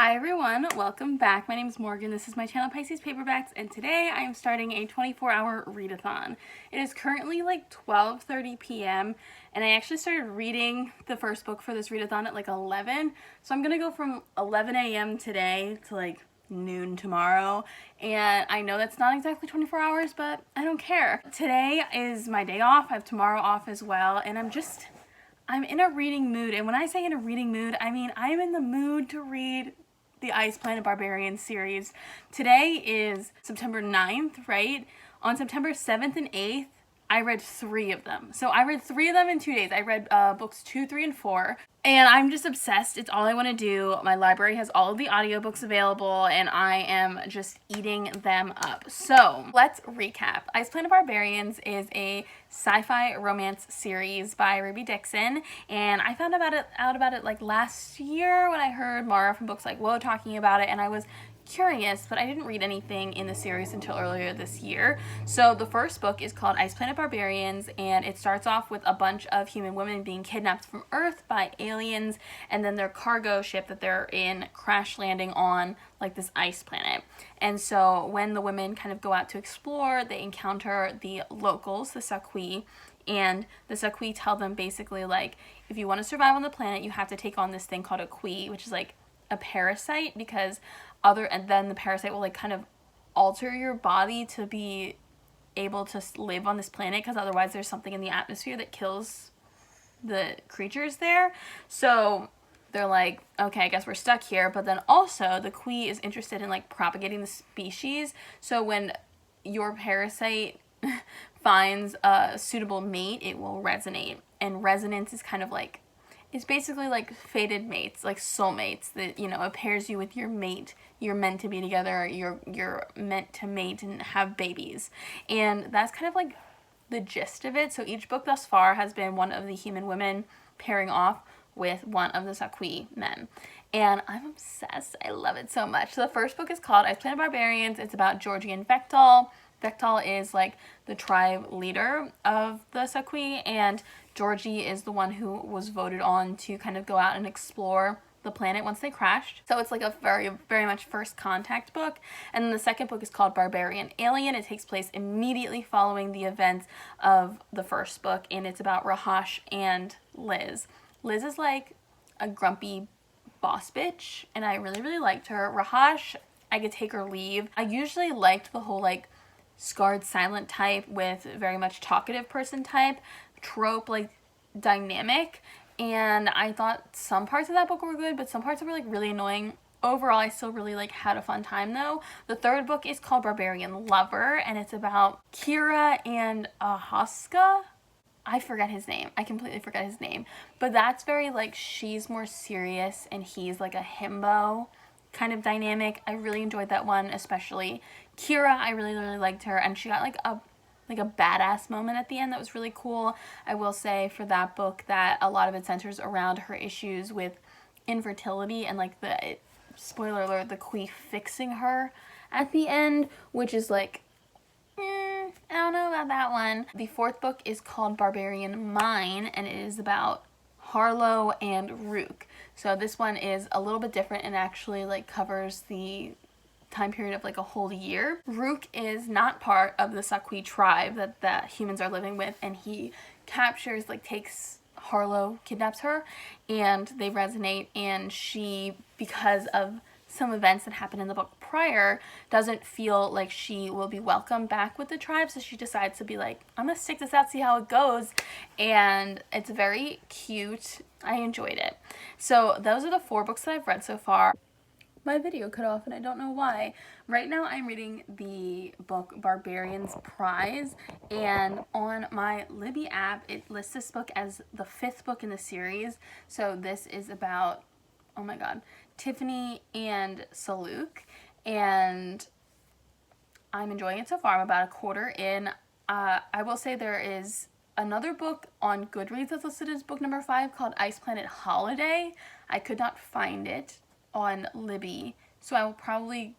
Hi everyone, welcome back. My name is Morgan. This is my channel Pisces Paperbacks, and today I am starting a 24-hour readathon. It is currently like 12:30 p.m. and I actually started reading the first book for this readathon at like 11. So I'm gonna go from 11 a.m. today to like noon tomorrow, and I know that's not exactly 24 hours, but I don't care. Today is my day off. I have tomorrow off as well, and I'm in a reading mood. And when I say in a reading mood, I mean I'm in the mood to read the Ice Planet Barbarians series. Today is September 9th, right? On September 7th and 8th, I read 3 of them. So I read 3 of them in 2 days. I read books 2, 3, and 4. And I'm just obsessed. It's all I want to do. My library has all of the audiobooks available, and I am just eating them up. So let's recap. Ice Planet Barbarians is a sci-fi romance series by Ruby Dixon, and I found out about it like last year when I heard Mara from Books Like Whoa talking about it, and I was curious, but I didn't read anything in the series until earlier this year. So the first book is called Ice Planet Barbarians, and it starts off with a bunch of human women being kidnapped from Earth by aliens, and then their cargo ship that they're in crash landing on like this ice planet. And so when the women kind of go out to explore, they encounter the locals, the Saqui, and the Saqui tell them basically like, if you want to survive on the planet, you have to take on this thing called a Qui, which is like a parasite, and then the parasite will like kind of alter your body to be able to live on this planet, because otherwise there's something in the atmosphere that kills the creatures there. So they're like, okay, I guess we're stuck here. But then also the Qui is interested in like propagating the species. So when your parasite finds a suitable mate, it will resonate. And resonance is kind of like, it's basically like fated mates, like soulmates, that, you know, it pairs you with your mate. You're meant to be together, you're meant to mate and have babies. And that's kind of like the gist of it. So each book thus far has been one of the human women pairing off with one of the Saqui men. And I'm obsessed. I love it so much. So the first book is called Ice Planet Barbarians. It's about Georgie and Vectal. Vectal is like the tribe leader of the Saqui, and Georgie is the one who was voted on to kind of go out and explore the planet once they crashed. So it's like a very, very much first contact book. And then the second book is called Barbarian Alien. It takes place immediately following the events of the first book, and it's about Rahash and Liz. Liz is like a grumpy boss bitch, and I really, really liked her. Rahash, I could take or leave. I usually liked the whole like scarred silent type with very much talkative person type trope like dynamic, and I thought some parts of that book were good, but some parts were like really annoying. Overall, I still really like had a fun time though. The third book is called Barbarian Lover, and it's about Kira and Haska. I forget his name. I completely forget his name. But that's very like, she's more serious and he's like a himbo kind of dynamic. I really enjoyed that one, especially Kira. I really, really liked her, and she got like a badass moment at the end that was really cool. I will say for that book that a lot of it centers around her issues with infertility, and like the, spoiler alert, the Queen fixing her at the end, which is like, I don't know about that one. The fourth book is called Barbarian Mine, and it is about Harlow and Rook. So this one is a little bit different and actually like covers the time period of like a whole year. Rook is not part of the Saqui tribe that the humans are living with, and he captures, like takes Harlow, kidnaps her, and they resonate, and she, because of some events that happened in the book prior, doesn't feel like she will be welcome back with the tribe, so she decides to be like, I'm gonna stick this out, see how it goes. And it's very cute. I enjoyed it. So those are the 4 books that I've read so far. My video cut off and I don't know why. Right now I'm reading the book Barbarian's Prize, and on my Libby app it lists this book as the 5th book in the series. So this is about, oh my god, Tiffany and Saluk, and I'm enjoying it so far. I'm about a quarter in. I will say there is another book on Goodreads that's listed as book number 5 called Ice Planet Holiday. I could not find it on Libby, so I will probably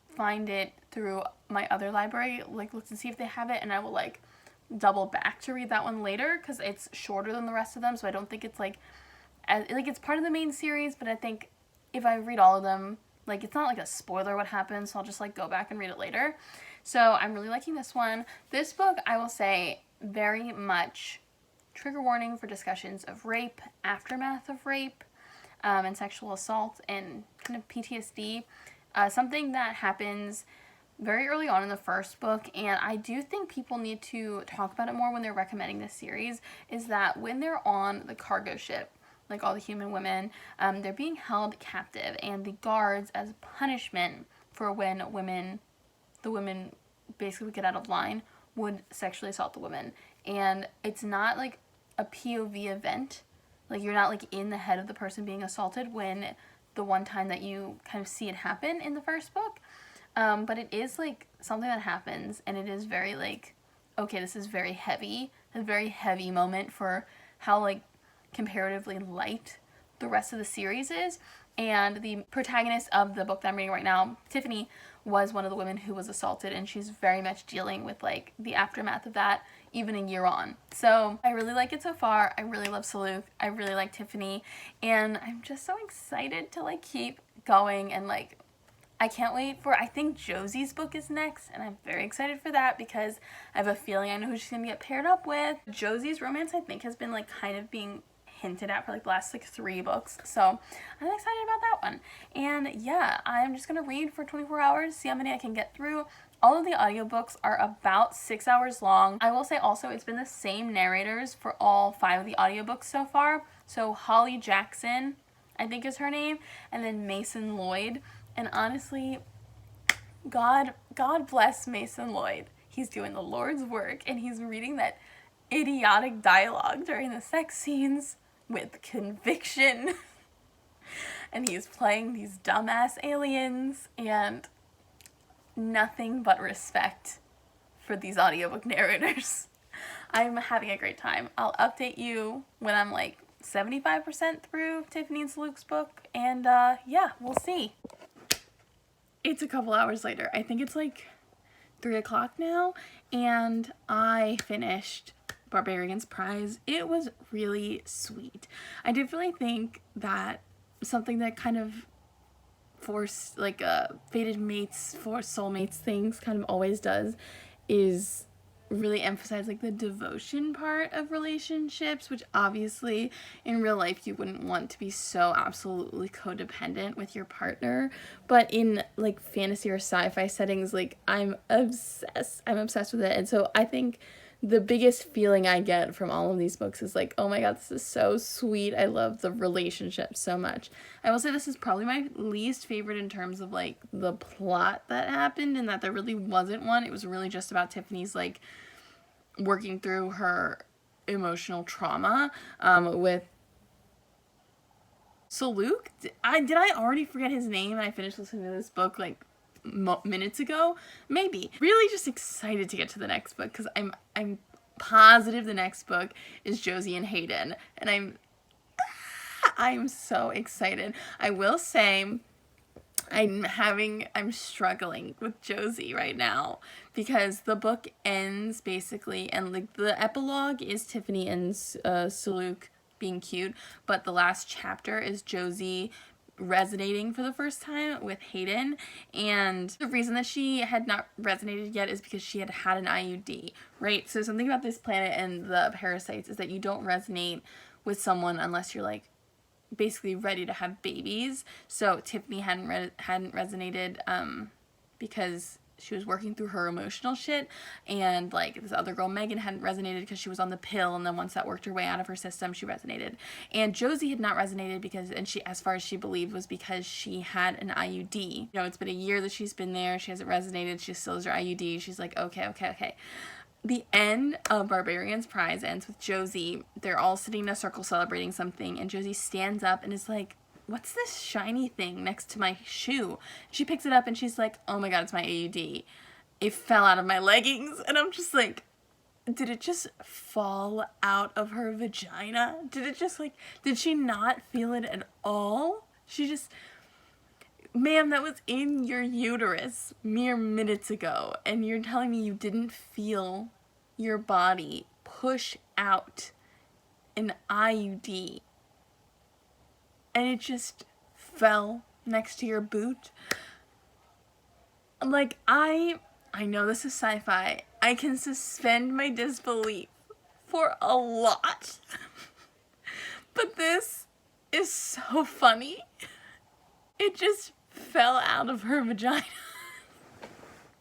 find it through my other library, like look and see if they have it, and I will like double back to read that one later because it's shorter than the rest of them. So I don't think it's like, it's part of the main series, but I think if I read all of them, like, it's not like a spoiler what happens, so I'll just like go back and read it later. So I'm really liking this one. This book, I will say, very much trigger warning for discussions of rape, aftermath of rape, and sexual assault, and kind of PTSD. Something that happens very early on in the first book, and I do think people need to talk about it more when they're recommending this series, is that when they're on the cargo ship, like all the human women, they're being held captive, and the guards, as punishment for when the women basically would get out of line, would sexually assault the women. And it's not like a POV event, like you're not like in the head of the person being assaulted when the one time that you kind of see it happen in the first book. But it is like something that happens, and it is very like, okay, this is very heavy, a very heavy moment for how like comparatively light the rest of the series is. And the protagonist of the book that I'm reading right now, Tiffany, was one of the women who was assaulted, and she's very much dealing with like the aftermath of that even a year on. So I really like it so far. I really love Saluk. I really like Tiffany, and I'm just so excited to like keep going. And like, I can't wait for, I think Josie's book is next, and I'm very excited for that because I have a feeling I know who she's going to get paired up with. Josie's romance, I think, has been like kind of being hinted at for like the last like 3 books, so I'm excited about that one. And yeah, I'm just going to read for 24 hours, see how many I can get through. All of the audiobooks are about 6 hours long. I will say also it's been the same narrators for all 5 of the audiobooks so far. So Holly Jackson, I think is her name, and then Mason Lloyd. And honestly, God bless Mason Lloyd. He's doing the Lord's work, and he's reading that idiotic dialogue during the sex scenes with conviction. And he's playing these dumbass aliens, and nothing but respect for these audiobook narrators. I'm having a great time. I'll update you when I'm like 75% through Tiffany and Saluk's book, and yeah, we'll see. It's a couple hours later. I think it's like 3 o'clock now, and I finished Barbarian's Prize. It was really sweet. I did really think that something that kind of forced, like fated mates for soulmates things kind of always does, is really emphasize like the devotion part of relationships, which obviously in real life you wouldn't want to be so absolutely codependent with your partner, but in like fantasy or sci-fi settings, like I'm obsessed with it. And so I think the biggest feeling I get from all of these books is like, oh my god, this is so sweet. I love the relationship so much. I will say this is probably my least favorite in terms of like the plot that happened, and that there really wasn't one. It was really just about Tiffany's like working through her emotional trauma with Saluk. Did I already forget his name and I finished listening to this book like minutes ago? Maybe. Really just excited to get to the next book because I'm positive the next book is Josie and Hayden, and I'm so excited. I will say I'm struggling with Josie right now because the book ends basically, and like the epilogue is Tiffany and Saluk being cute, but the last chapter is Josie resonating for the first time with Hayden. And the reason that she had not resonated yet is because she had had an IUD, right? So something about this planet and the parasites is that you don't resonate with someone unless you're like basically ready to have babies. So Tiffany hadn't resonated because she was working through her emotional shit, and like this other girl Megan hadn't resonated because she was on the pill, and then once that worked her way out of her system she resonated. And Josie had not resonated because, and she, as far as she believed, was because she had an IUD. You know, it's been a year that she's been there, she hasn't resonated, she still has her IUD. She's like, okay. The end of Barbarian's Prize ends with Josie. They're all sitting in a circle celebrating something, and Josie stands up and is like, what's this shiny thing next to my shoe? She picks it up and she's like, oh my god, it's my AUD. It fell out of my leggings. And I'm just like, did it just fall out of her vagina? Did she not feel it at all? She just, ma'am, that was in your uterus mere minutes ago, and you're telling me you didn't feel your body push out an IUD, and it just fell next to your boot. Like, I know this is sci-fi. I can suspend my disbelief for a lot. But this is so funny. It just fell out of her vagina.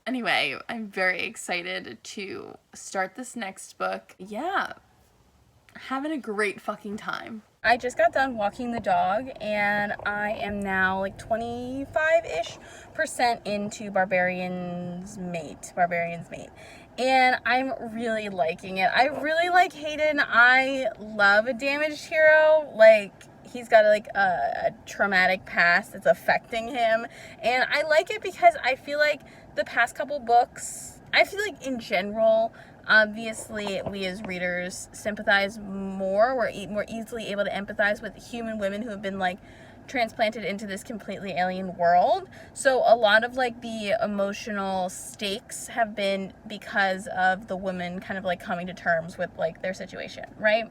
Anyway, I'm very excited to start this next book. Yeah, having a great fucking time. I just got done walking the dog and I am now like 25-ish% into Barbarian's Mate. And I'm really liking it. I really like Hayden. I love a damaged hero. Like, he's got like a traumatic past that's affecting him. And I like it because I feel like the past couple books, I feel like in general, obviously we as readers sympathize more. We're more easily able to empathize with human women who have been like transplanted into this completely alien world. So a lot of like the emotional stakes have been because of the women kind of like coming to terms with like their situation, right?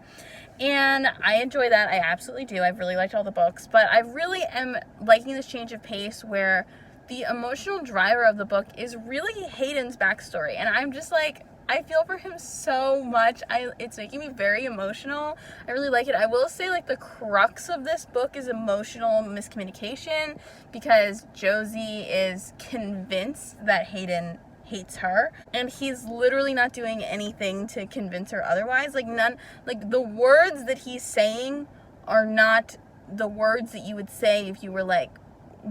And I enjoy that. I absolutely do. I've really liked all the books, but I really am liking this change of pace where the emotional driver of the book is really Hayden's backstory. And I'm just like, I feel for him so much. It's making me very emotional. I really like it. I will say, like, the crux of this book is emotional miscommunication because Josie is convinced that Hayden hates her, and he's literally not doing anything to convince her otherwise. Like, the words that he's saying are not the words that you would say if you were like,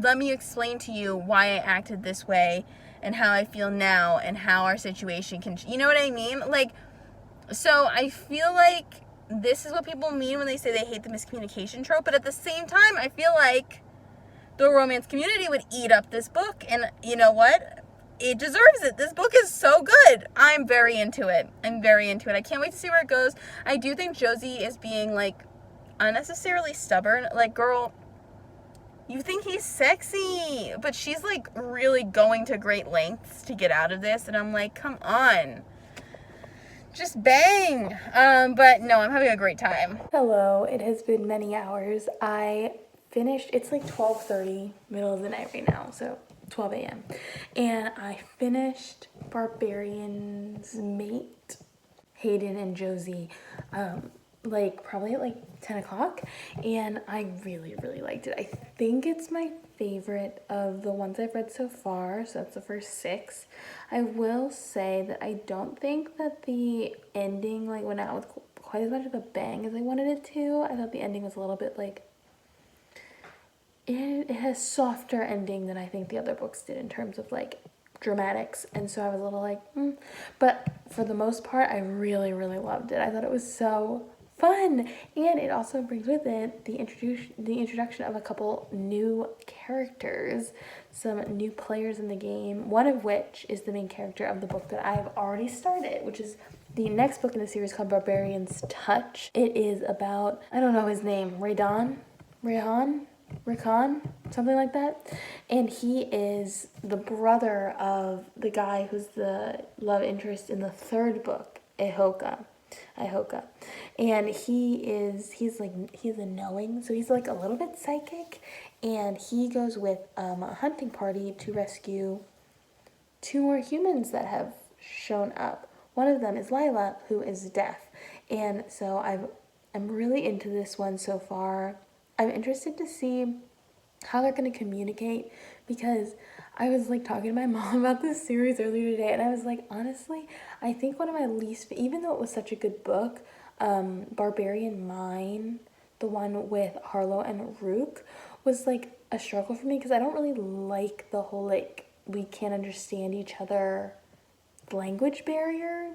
let me explain to you why I acted this way and how I feel now and how our situation can, you know what I mean? Like, so I feel like this is what people mean when they say they hate the miscommunication trope, but at the same time, I feel like the romance community would eat up this book, and you know what? It deserves it. This book is so good. I'm very into it. I can't wait to see where it goes. I do think Josie is being, like, unnecessarily stubborn. Like, girl, you think he's sexy, but she's like really going to great lengths to get out of this, and I'm like, come on, just bang. But no, I'm having a great time. Hello, it has been many hours. I finished, it's like 12:30, middle of the night right now, so 12 a.m. And I finished Barbarian's Mate, Hayden and Josie, like probably at like 10 o'clock, and I really liked it. I think it's my favorite of the ones I've read so far, so that's the first 6. I will say that I don't think that the ending like went out with quite as much of a bang as I wanted it to. I thought the ending was a little bit like, it has softer ending than I think the other books did in terms of like dramatics, and so I was a little like, but for the most part, I really loved it. I thought it was so fun, and it also brings with it the introduction of a couple new characters, some new players in the game, one of which is the main character of the book that I've already started, which is the next book in the series called Barbarian's Touch. It is about, I don't know his name, Rakan, something like that, and he is the brother of the guy who's the love interest in the 3rd book, Ihoka, and he's a knowing, so he's like a little bit psychic, and he goes with a hunting party to rescue 2 more humans that have shown up. One of them is Lila, who is deaf, and so I'm really into this one so far. I'm interested to see how they're going to communicate, because I was like talking to my mom about this series earlier today, and I was like, honestly, I think one of my least, even though it was such a good book, Barbarian Mine, the one with Harlow and Rook, was like a struggle for me, because I don't really like the whole like we can't understand each other language barrier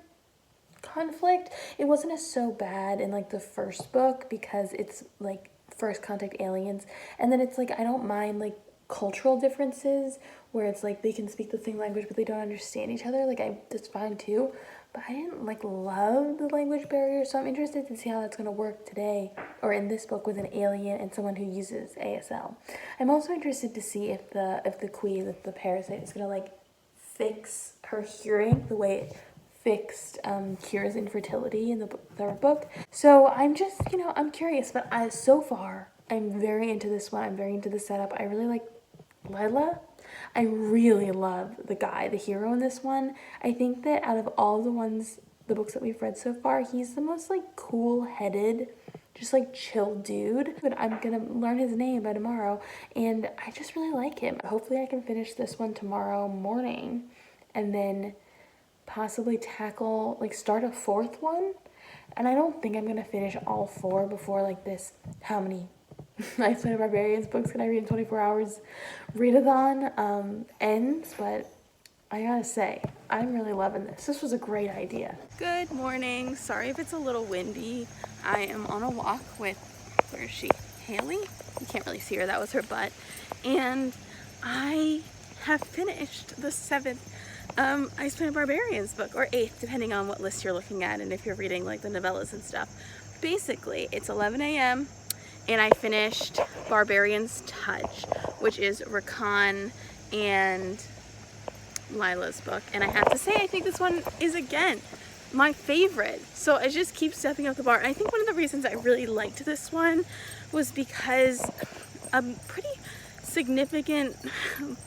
conflict. It wasn't as so bad in like the first book because it's like first contact aliens, and then it's like I don't mind like cultural differences where it's like they can speak the same language but they don't understand each other, like that's fine too, but I didn't like love the language barrier, so I'm interested to see how that's going to work today or in this book with an alien and someone who uses ASL. I'm also interested to see if the queen, if the parasite is going to like fix her hearing the way it fixed cures infertility in the 3rd book. So I'm just, I'm curious, but so far I'm very into this one. I'm very into the setup. I really like Lila. I really love the guy, the hero in this one. I think that out of all the books that we've read so far, he's the most like cool-headed, just like chill dude. But I'm gonna learn his name by tomorrow, and I just really like him. Hopefully I can finish this one tomorrow morning, and then possibly tackle, like start a fourth one. And I don't think I'm gonna finish all four before like this, how many Ice Planet Barbarians books can I read in 24 hours readathon ends, but I gotta say, I'm really loving this. This was a great idea. Good morning. Sorry if it's a little windy. I am on a walk with, where is she? Haley? You can't really see her, that was her butt. And I have finished the 7th Ice Planet Barbarians book, or 8th, depending on what list you're looking at and if you're reading like the novellas and stuff. Basically, it's 11 a.m. and I finished Barbarian's Touch, which is Rakan and Lila's book. And I have to say, I think this one is, again, my favorite. So I just keep stepping up the bar. And I think one of the reasons I really liked this one was because a pretty significant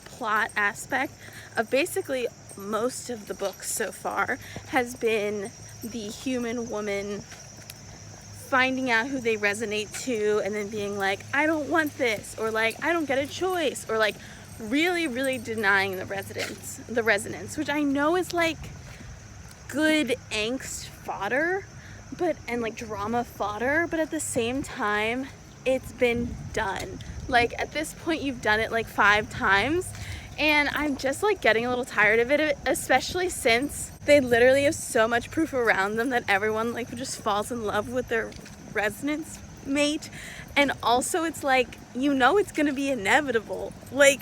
plot aspect of basically most of the books so far has been the human woman finding out who they resonate to and then being like, I don't want this, or like, I don't get a choice, or like really denying the resonance, which I know is like good angst fodder, and like drama fodder, but at the same time, it's been done. Like at this point, you've done it like 5 times, and I'm just like getting a little tired of it, especially since they literally have so much proof around them that everyone like just falls in love with their resonance mate. And also it's like, you know, it's gonna be inevitable. Like,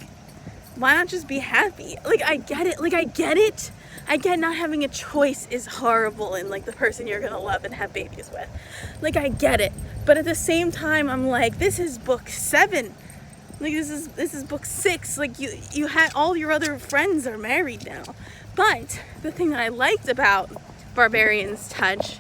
why not just be happy? Like, I get it. Like, I get it. I get not having a choice is horrible in like the person you're gonna love and have babies with. Like, I get it. But at the same time, I'm like, this is book 7. Like, this is book 6. Like, you had all your other friends are married now. But the thing that I liked about Barbarian's Touch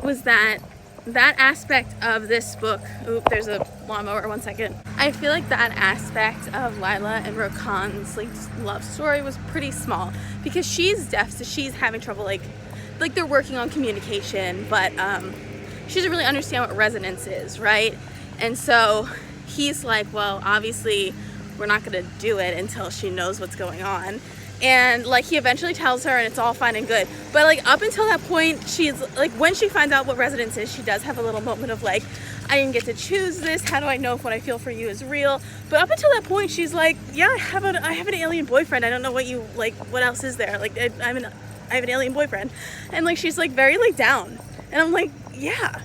was that aspect of this book, oop, there's a lawnmower, 1 second. I feel like that aspect of Lila and Rakan's like love story was pretty small, because she's deaf, so she's having trouble, like they're working on communication, but she doesn't really understand what resonance is, right? And so he's like, well, obviously we're not gonna do it until she knows what's going on. And like he eventually tells her, and it's all fine and good, but like up until that point, she's like, when she finds out what resonance is, she does have a little moment of like, I didn't get to choose this, how do I know if what I feel for you is real? But up until that point, she's like, yeah, I have an alien boyfriend, I don't know what you like, what else is there? Like, I have an alien boyfriend. And like she's like very like down, and I'm like, yeah,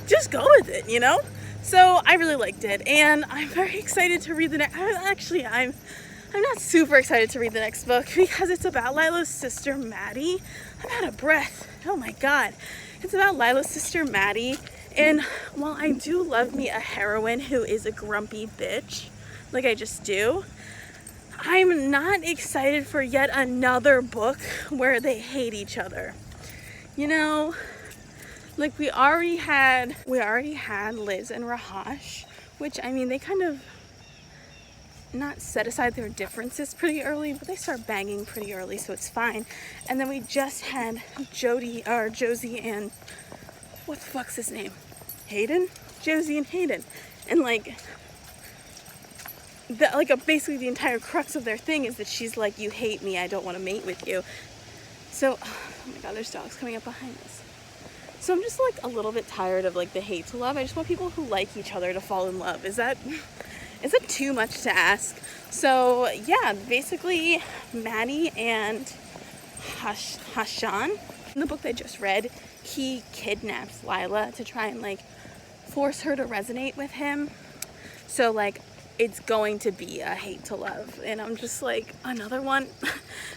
just go with it, you know? So I really liked it, and I'm very excited to read the next. Actually, I'm not super excited to read the next book because it's about Lila's sister Maddie. I'm out of breath. Oh my god. It's about Lila's sister Maddie, and while I do love me a heroine who is a grumpy bitch, like I just do, I'm not excited for yet another book where they hate each other. You know, like we already had Liz and Rahash, which, I mean, they kind of not set aside their differences pretty early, but they start banging pretty early, so it's fine. And then we just had Josie and what the fuck's his name? Hayden? Josie and Hayden. And like basically the entire crux of their thing is that she's like, you hate me, I don't want to mate with you. So, oh my god, there's dogs coming up behind us. So I'm just like a little bit tired of like the hate to love. I just want people who like each other to fall in love. Is that too much to ask? So yeah, basically Maddie and Hashan, in the book they just read, he kidnaps Lila to try and like force her to resonate with him. So like it's going to be a hate to love, and I'm just like, another one.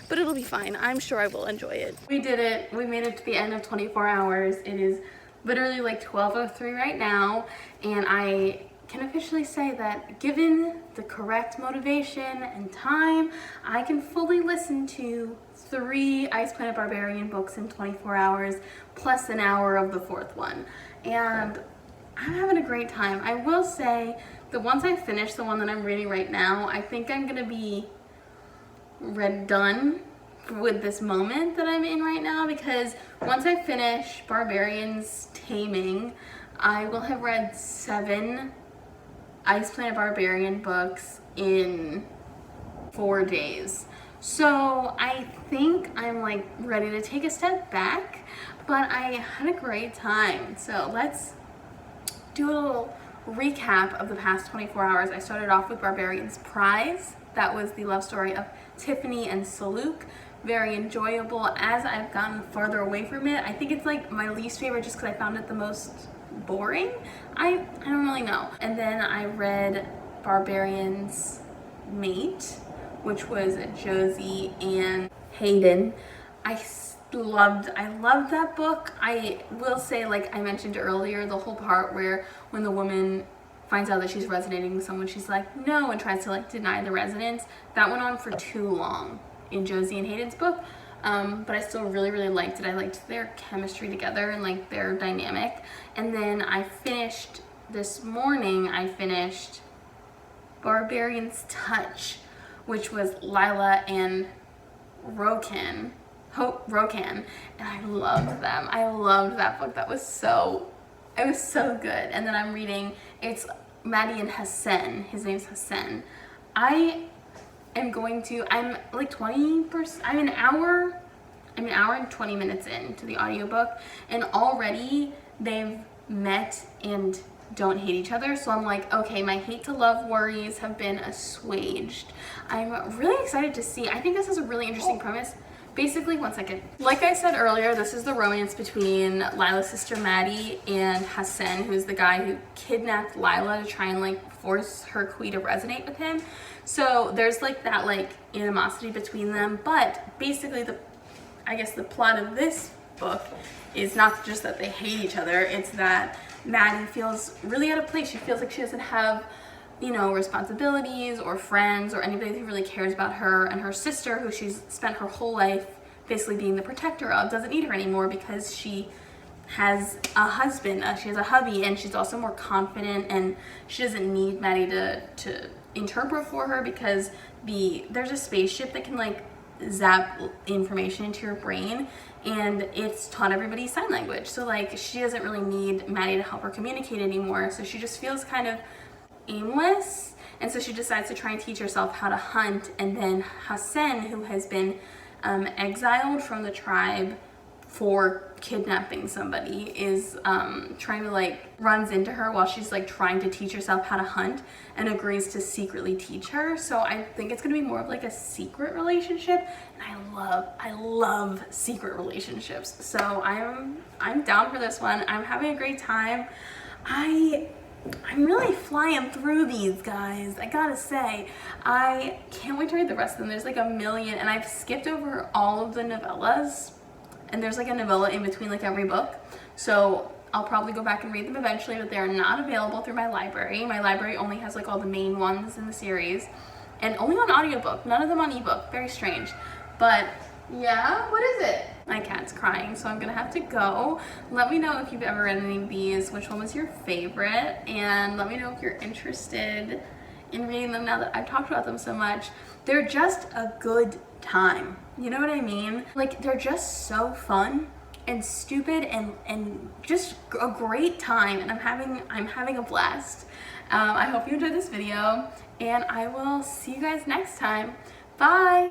But it'll be fine. I'm sure I will enjoy it. We did it. We made it to the end of 24 hours. It is literally like 12:03 right now, and I can officially say that given the correct motivation and time, I can fully listen to 3 Ice Planet Barbarian books in 24 hours, plus an hour of the 4th one. And I'm having a great time. I will say once I finish the one that I'm reading right now, I think I'm gonna be done with this moment that I'm in right now, because once I finish Barbarians Taming, I will have read 7 Ice Planet Barbarian books in 4 days. So I think I'm like ready to take a step back, but I had a great time. So let's do a little recap of the past 24 hours. I started off with Barbarian's Prize. That was the love story of Tiffany and Saluk. Very enjoyable. As I've gotten farther away from it, I think it's like my least favorite just because I found it the most boring. I don't really know. And then I read Barbarian's Mate, which was Josie and Hayden. I loved that book. I will say, like I mentioned earlier, the whole part where when the woman finds out that she's resonating with someone, she's like, no, and tries to like deny the resonance. That went on for too long in Josie and Hayden's book. But I still really liked it. I liked their chemistry together and like their dynamic. And then this morning I finished Barbarian's Touch, which was Lila and Rokan, and I loved them. I loved that book. It was so good. And then I'm reading, it's Maddie and Hassan. His name's Hassan. I'm like 20%, I'm an hour and 20 minutes into the audiobook, and already they've met and don't hate each other. So I'm like, okay, my hate to love worries have been assuaged. I'm really excited to see. I think this is a really interesting premise. Basically, one second. Like I said earlier, this is the romance between Lila's sister Maddie and Hassan, who is the guy who kidnapped Lila to try and like force her Kui to resonate with him. So there's like that like animosity between them. But basically I guess the plot of this book is not just that they hate each other, it's that Maddie feels really out of place. She feels like she doesn't have, you know, responsibilities or friends or anybody who really cares about her, and her sister, who she's spent her whole life basically being the protector of, doesn't need her anymore because she has a husband, she has a hubby, and she's also more confident, and she doesn't need Maddie to interpret for her, because there's a spaceship that can like zap information into your brain, and it's taught everybody sign language. So like she doesn't really need Maddie to help her communicate anymore, so she just feels kind of aimless, and so she decides to try and teach herself how to hunt. And then Hassan, who has been exiled from the tribe for kidnapping somebody, is trying to like runs into her while she's like trying to teach herself how to hunt, and agrees to secretly teach her. So I think it's gonna be more of like a secret relationship, and I love secret relationships. So I'm down for this one. I'm having a great time. I'm really flying through these, guys. I gotta say, I can't wait to read the rest of them. There's like a million, and I've skipped over all of the novellas, and there's like a novella in between like every book. So I'll probably go back and read them eventually, but they're not available through my library. My library only has like all the main ones in the series, and only on audiobook, none of them on ebook. Very strange. But yeah, what is it? My cat's crying, so I'm gonna have to go. Let me know if you've ever read any of these, which one was your favorite, and let me know if you're interested in reading them now that I've talked about them so much. They're just a good time. You know what I mean? Like, they're just so fun and stupid and just a great time, and I'm having a blast. I hope you enjoyed this video, and I will see you guys next time. Bye!